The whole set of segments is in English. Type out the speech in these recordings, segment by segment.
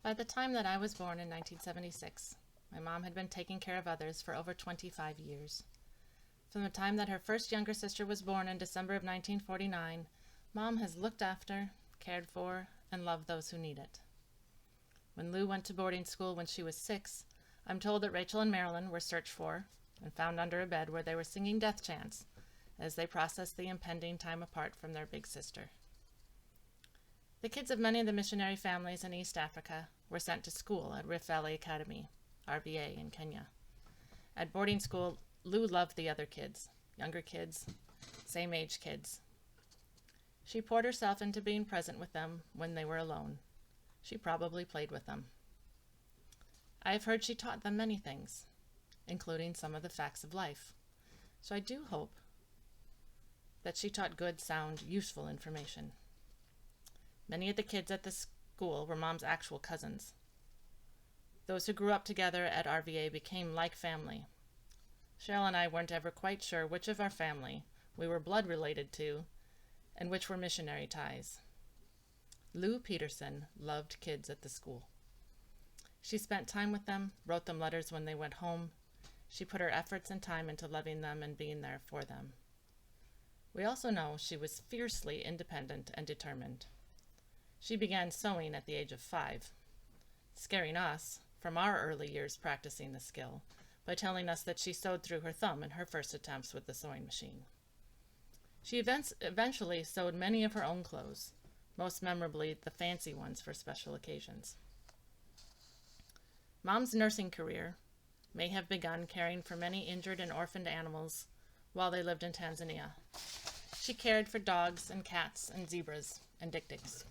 By the time that I was born in 1976, my mom had been taking care of others for over 25 years. From the time that her first younger sister was born in December of 1949, Mom has looked after, cared for, and loved those who need it. When Lou went to boarding school when she was 6, I'm told that Rachel and Marilyn were searched for and found under a bed where they were singing death chants as they processed the impending time apart from their big sister. The kids of many of the missionary families in East Africa were sent to school at Rift Valley Academy, RVA, in Kenya. At boarding school, Lou loved the other kids, younger kids, same age kids. She poured herself into being present with them when they were alone. She probably played with them. I have heard she taught them many things, including some of the facts of life. So I do hope that she taught good, sound, useful information. Many of the kids at the school were Mom's actual cousins. Those who grew up together at RVA became like family. Cheryl and I weren't ever quite sure which of our family we were blood related to and which were missionary ties. Lou Peterson loved kids at the school. She spent time with them, wrote them letters when they went home. She put her efforts and time into loving them and being there for them. We also know she was fiercely independent and determined. She began sewing at the age of 5, scaring us from our early years practicing the skill by telling us that she sewed through her thumb in her first attempts with the sewing machine. She eventually sewed many of her own clothes, most memorably the fancy ones for special occasions. Mom's nursing career may have begun caring for many injured and orphaned animals while they lived in Tanzania. She cared for dogs and cats and zebras and dik-diks.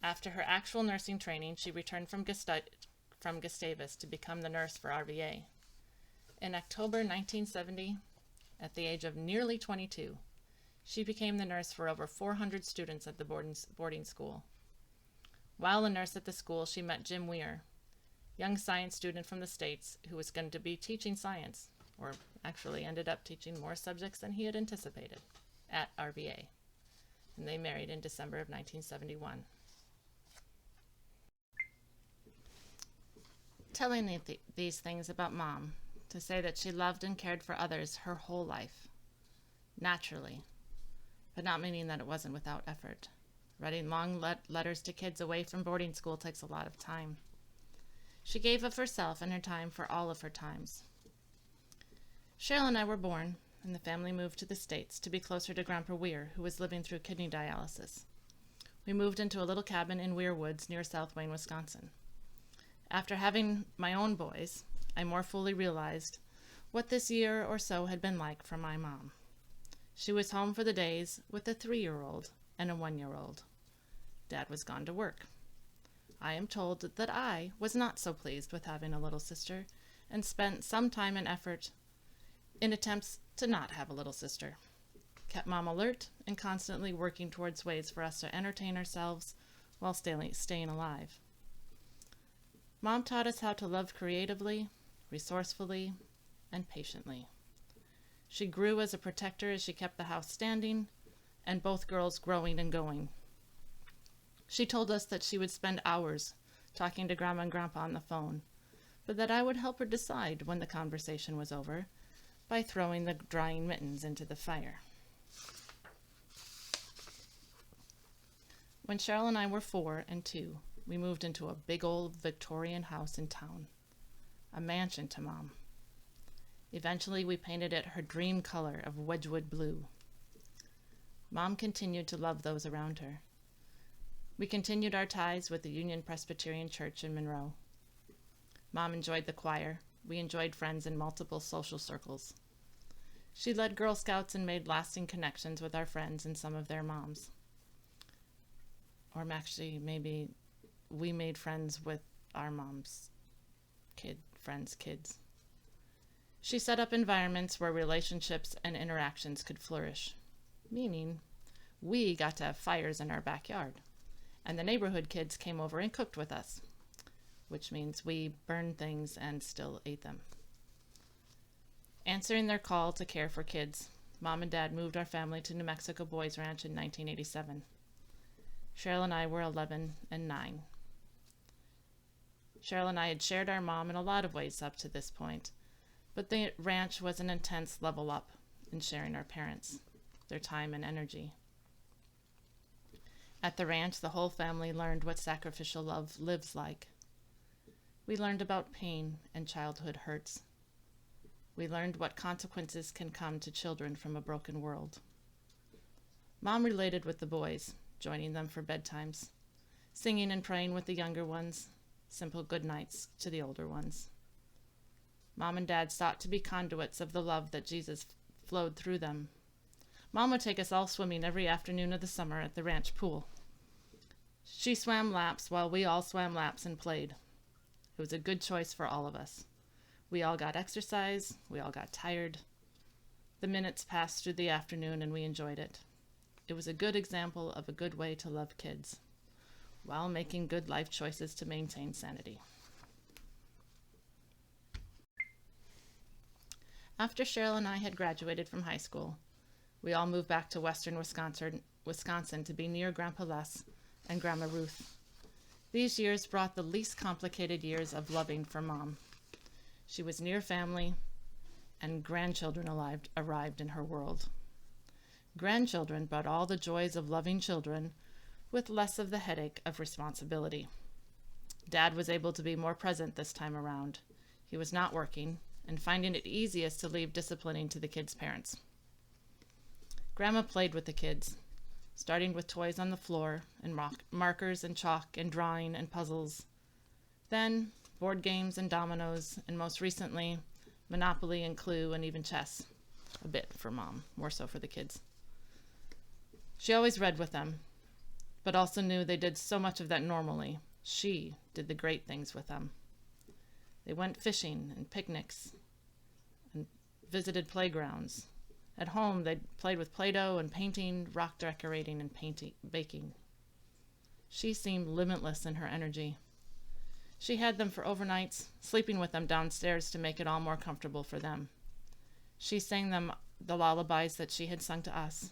After her actual nursing training, she returned from Gustavus to become the nurse for RVA. In October 1970, at the age of nearly 22, she became the nurse for over 400 students at the boarding school. While a nurse at the school, she met Lu Weir, young science student from the States who was going to be teaching science, or actually ended up teaching more subjects than he had anticipated, at RVA. And they married in December of 1971. Telling these things about Mom, to say that she loved and cared for others her whole life, naturally, but not meaning that it wasn't without effort. Writing long letters to kids away from boarding school takes a lot of time. She gave of herself and her time for all of her times. Cheryl and I were born, and the family moved to the States to be closer to Grandpa Weir, who was living through kidney dialysis. We moved into a little cabin in Weir Woods near South Wayne, Wisconsin. After having my own boys, I more fully realized what this year or so had been like for my mom. She was home for the days with a 3-year-old and a 1-year-old. Dad was gone to work. I am told that I was not so pleased with having a little sister and spent some time and effort in attempts to not have a little sister. Kept Mom alert and constantly working towards ways for us to entertain ourselves while staying alive. Mom taught us how to love creatively, resourcefully, and patiently. She grew as a protector as she kept the house standing, and both girls growing and going. She told us that she would spend hours talking to Grandma and Grandpa on the phone, but that I would help her decide when the conversation was over by throwing the drying mittens into the fire. When Cheryl and I were 4 and 2, we moved into a big old Victorian house in town, a mansion to Mom. Eventually, we painted it her dream color of Wedgwood blue. Mom continued to love those around her. We continued our ties with the Union Presbyterian Church in Monroe. Mom enjoyed the choir. We enjoyed friends in multiple social circles. She led Girl Scouts and made lasting connections with our friends and some of their moms. Or actually, maybe we made friends with our mom's kids. She set up environments where relationships and interactions could flourish, meaning we got to have fires in our backyard, and the neighborhood kids came over and cooked with us, which means we burned things and still ate them. Answering their call to care for kids, Mom and Dad moved our family to New Mexico Boys Ranch in 1987. Cheryl and I were 11 and 9. Cheryl and I had shared our mom in a lot of ways up to this point, but the ranch was an intense level up in sharing our parents, their time and energy. At the ranch, the whole family learned what sacrificial love lives like. We learned about pain and childhood hurts. We learned what consequences can come to children from a broken world. Mom related with the boys, joining them for bedtimes, singing and praying with the younger ones, simple good nights to the older ones. Mom and Dad sought to be conduits of the love that Jesus flowed through them. Mom would take us all swimming every afternoon of the summer at the ranch pool. She swam laps while we all swam laps and played. It was a good choice for all of us. We all got exercise, we all got tired. The minutes passed through the afternoon and we enjoyed it. It was a good example of a good way to love kids, while making good life choices to maintain sanity. After Cheryl and I had graduated from high school, we all moved back to western Wisconsin to be near Grandpa Les and Grandma Ruth. These years brought the least complicated years of loving for Mom. She was near family, and grandchildren arrived in her world. Grandchildren brought all the joys of loving children with less of the headache of responsibility. Dad was able to be more present this time around. He was not working and finding it easiest to leave disciplining to the kids' parents. Grandma played with the kids, starting with toys on the floor and markers and chalk and drawing and puzzles. Then board games and dominoes, and most recently, Monopoly and Clue and even chess. A bit for Mom, more so for the kids. She always read with them, but also knew they did so much of that normally. She did the great things with them. They went fishing and picnics and visited playgrounds. At home, they played with Play-Doh and painting, rock decorating, and baking. She seemed limitless in her energy. She had them for overnights, sleeping with them downstairs to make it all more comfortable for them. She sang them the lullabies that she had sung to us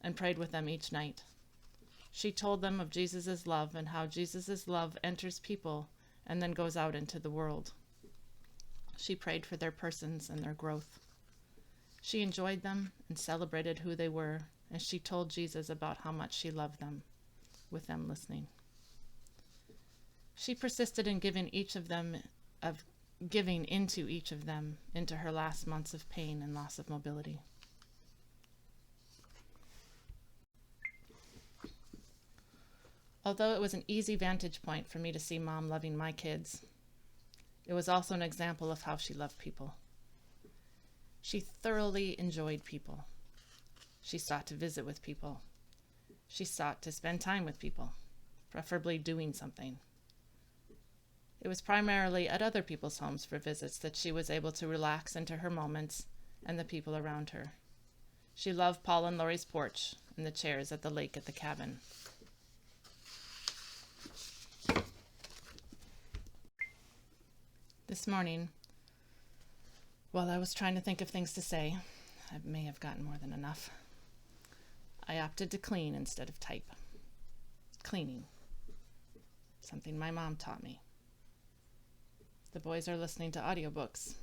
and prayed with them each night. She told them of Jesus' love and how Jesus' love enters people and then goes out into the world. She prayed for their persons and their growth. She enjoyed them and celebrated who they were, and she told Jesus about how much she loved them, with them listening. She persisted in giving into each of them into her last months of pain and loss of mobility. Although it was an easy vantage point for me to see Mom loving my kids, it was also an example of how she loved people. She thoroughly enjoyed people. She sought to visit with people. She sought to spend time with people, preferably doing something. It was primarily at other people's homes for visits that she was able to relax into her moments and the people around her. She loved Paul and Lori's porch and the chairs at the lake at the cabin. This morning, while I was trying to think of things to say, I may have gotten more than enough, I opted to clean instead of type. Cleaning. Something my mom taught me. The boys are listening to audiobooks.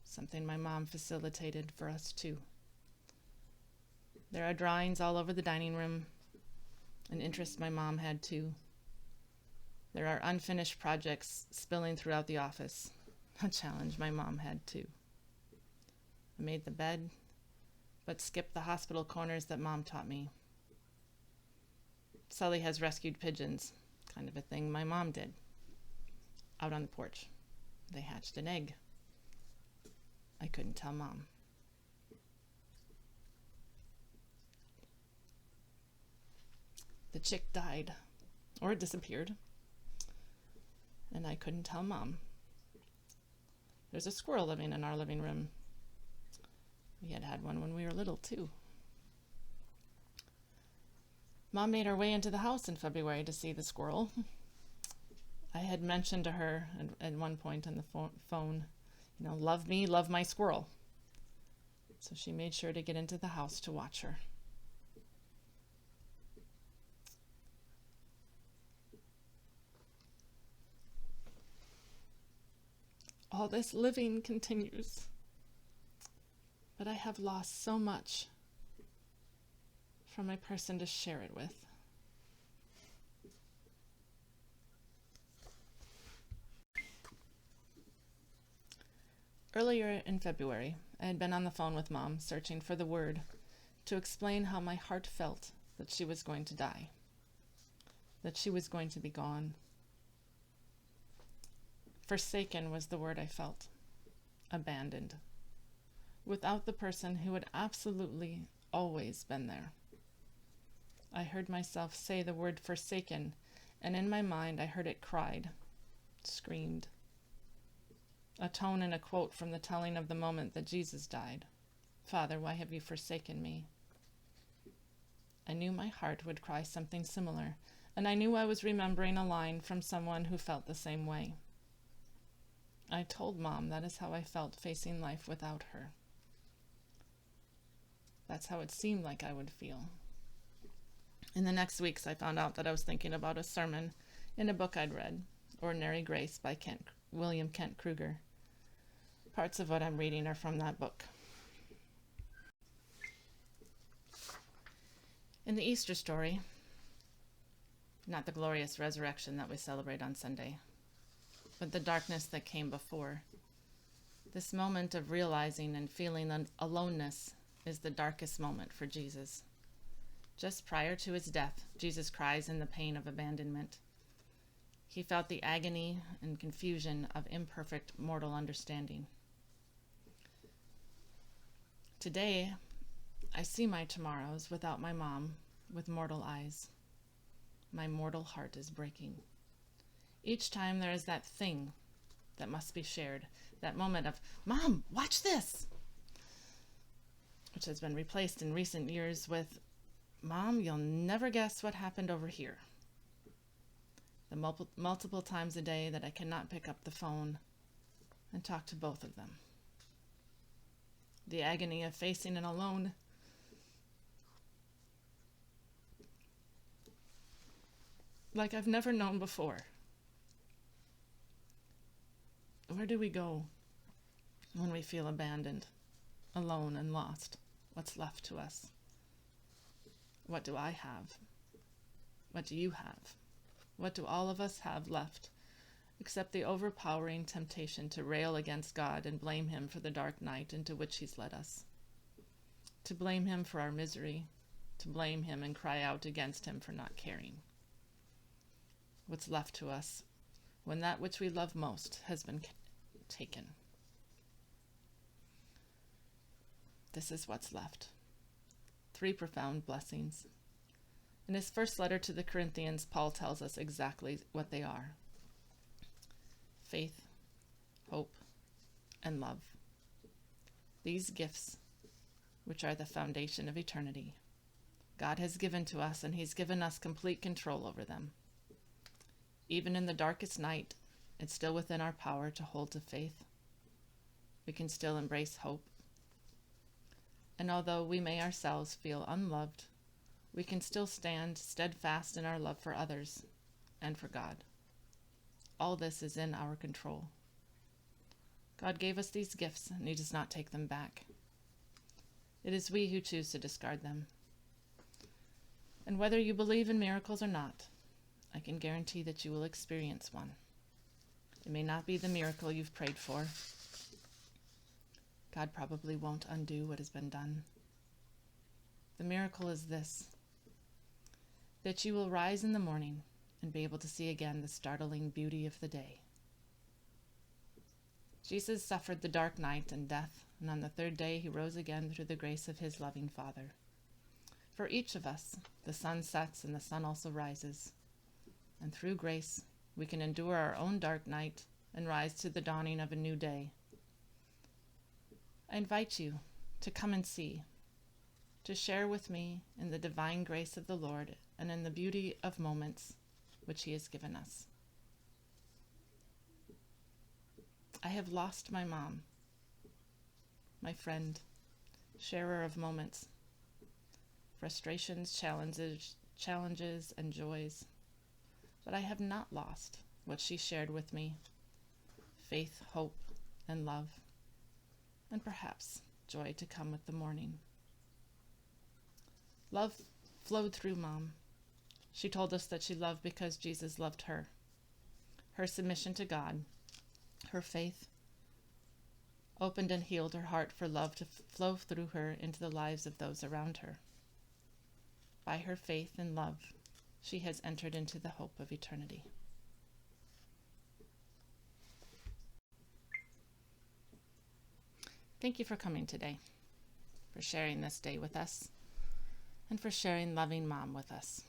Something my mom facilitated for us too. There are drawings all over the dining room, an interest my mom had too. There are unfinished projects spilling throughout the office, a challenge my mom had too. I made the bed, but skipped the hospital corners that Mom taught me. Sully has rescued pigeons, kind of a thing my mom did. Out on the porch, they hatched an egg. I couldn't tell Mom. The chick died, or it disappeared, and I couldn't tell Mom. There's a squirrel living in our living room. We had one when we were little, too. Mom made her way into the house in February to see the squirrel. I had mentioned to her at one point on the phone, love me, love my squirrel. So she made sure to get into the house to watch her. all this living continues. But I have lost so much from a person to share it with. Earlier in February, I had been on the phone with Mom, searching for the word to explain how my heart felt that she was going to die, that she was going to be gone. Forsaken was the word I felt. Abandoned. Without the person who had absolutely always been there. I heard myself say the word forsaken, and in my mind I heard it cried, screamed. A tone and a quote from the telling of the moment that Jesus died. Father, why have you forsaken me? I knew my heart would cry something similar, and I knew I was remembering a line from someone who felt the same way. I told Mom that is how I felt facing life without her. That's how it seemed like I would feel. In the next weeks, I found out that I was thinking about a sermon in a book I'd read, Ordinary Grace by William Kent Kruger. Parts of what I'm reading are from that book. In the Easter story, not the glorious resurrection that we celebrate on Sunday, but the darkness that came before, this moment of realizing and feeling aloneness is the darkest moment for Jesus. Just prior to his death, Jesus cries in the pain of abandonment. He felt the agony and confusion of imperfect mortal understanding. Today, I see my tomorrows without my mom with mortal eyes. My mortal heart is breaking. Each time there is that thing that must be shared, that moment of, Mom, watch this, which has been replaced in recent years with, Mom, you'll never guess what happened over here. The multiple times a day that I cannot pick up the phone and talk to both of them. The agony of facing it alone. Like I've never known before. Where do we go when we feel abandoned, alone, and lost? What's left to us? What do I have? What do you have? What do all of us have left, except the overpowering temptation to rail against God and blame him for the dark night into which he's led us? To blame him for our misery, to blame him and cry out against him for not caring. What's left to us when that which we love most has been taken? This is what's left. 3 profound blessings. In his first letter to the Corinthians, Paul tells us exactly what they are. Faith, hope, and love. These gifts, which are the foundation of eternity, God has given to us, and he's given us complete control over them. Even in the darkest night, it's still within our power to hold to faith. We can still embrace hope. And although we may ourselves feel unloved, we can still stand steadfast in our love for others and for God. All this is in our control. God gave us these gifts, and he does not take them back. It is we who choose to discard them. And whether you believe in miracles or not, I can guarantee that you will experience one. It may not be the miracle you've prayed for. God probably won't undo what has been done. The miracle is this, that you will rise in the morning and be able to see again the startling beauty of the day. Jesus suffered the dark night and death, and on the 3rd day he rose again through the grace of his loving Father. For each of us, the sun sets and the sun also rises, and through grace we can endure our own dark night and rise to the dawning of a new day. I invite you to come and see, to share with me in the divine grace of the Lord and in the beauty of moments which he has given us. I have lost my mom, my friend, sharer of moments, frustrations, challenges, and joys. But I have not lost what she shared with me: faith, hope, and love, and perhaps joy to come with the morning. Love flowed through Mom. She told us that she loved because Jesus loved her. Her submission to God, her faith, opened and healed her heart for love to flow through her into the lives of those around her. By her faith and love, she has entered into the hope of eternity. Thank you for coming today, for sharing this day with us, and for sharing loving Mom with us.